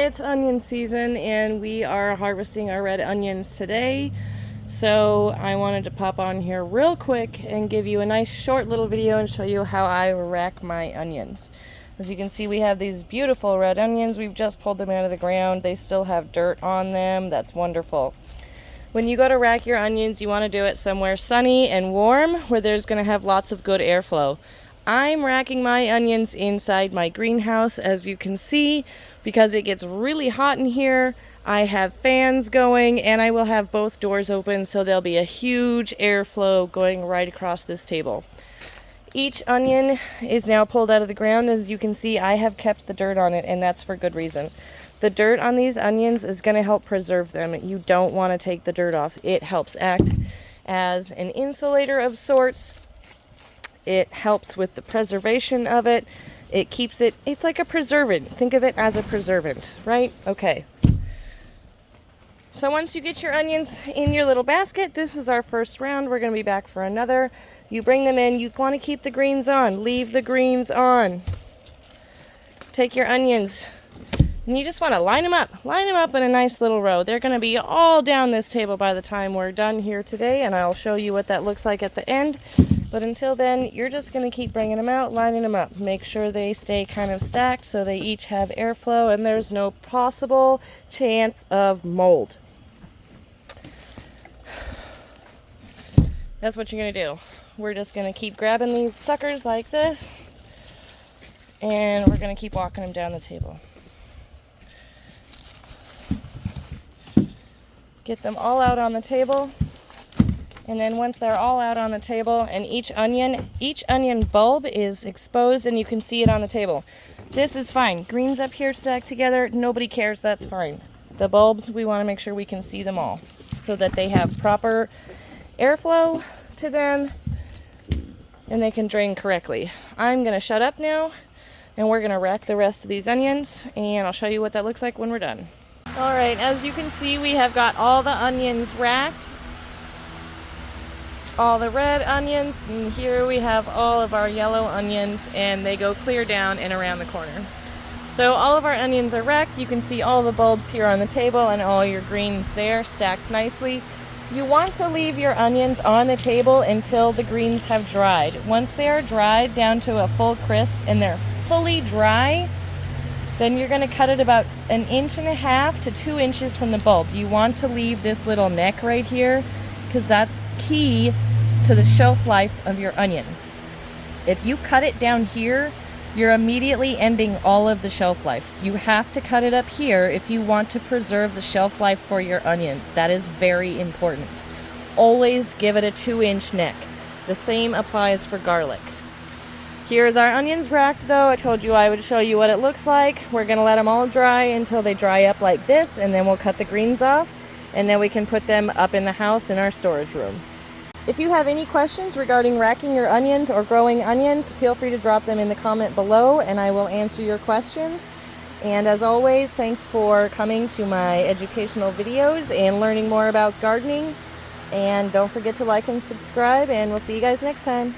It's onion season and we are harvesting our red onions today. So I wanted to pop on here real quick and give you a nice short little video and show you how I rack my onions. As you can see, we have these beautiful red onions. We've just pulled them out of the ground. They still have dirt on them. That's wonderful. When you go to rack your onions, you want to do it somewhere sunny and warm where there's going to have lots of good airflow. I'm racking my onions inside my greenhouse, as you can see, because it gets really hot in here. I have fans going and I will have both doors open, so there'll be a huge airflow going right across this table. Each onion is now pulled out of the ground. As you can see, I have kept the dirt on it, and that's for good reason. The dirt on these onions is going to help preserve them. You don't want to take the dirt off. It helps act as an insulator of sorts. It helps with the preservation of it. It keeps it, it's like a preservant. Think of it as a preservant, right? Okay. So once you get your onions in your little basket, this is our first round. We're going to be back for another. You bring them in. You want to keep the greens on. Leave the greens on. Take your onions, and you just want to line them up. Line them up in a nice little row. They're going to be all down this table by the time we're done here today, and I'll show you what that looks like at the end. But until then, you're just going to keep bringing them out, lining them up. Make sure they stay kind of stacked so they each have airflow and there's no possible chance of mold. That's what you're going to do. We're just going to keep grabbing these suckers like this, and we're going to keep walking them down the table. Get them all out on the table. And then once they're all out on the table and each onion bulb is exposed and you can see it on the table, this is fine. Greens up here stacked together, nobody cares, that's fine. The bulbs, we want to make sure we can see them all so that they have proper airflow to them and they can drain correctly. I'm going to shut up now and we're going to rack the rest of these onions, and I'll show you what that looks like when we're done. Alright, as you can see, we have got all the onions racked. All the red onions, and here we have all of our yellow onions, and they go clear down and around the corner. So all of our onions are racked. You can see all the bulbs here on the table and all your greens there stacked nicely. You want to leave your onions on the table until the greens have dried. Once they are dried down to a full crisp and they're fully dry, then you're going to cut it about 1.5 to 2 inches from the bulb. You want to leave this little neck right here because that's key to the shelf life of your onion. If you cut it down here, you're immediately ending all of the shelf life. You have to cut it up here if you want to preserve the shelf life for your onion. That is very important. Always give it a 2-inch neck. The same applies for garlic. Here's our onions racked though. I told you I would show you what it looks like. We're going to let them all dry until they dry up like this, and then we'll cut the greens off, and then we can put them up in the house in our storage room. If you have any questions regarding racking your onions or growing onions, feel free to drop them in the comment below and I will answer your questions. And as always, thanks for coming to my educational videos and learning more about gardening. And don't forget to like and subscribe, and we'll see you guys next time.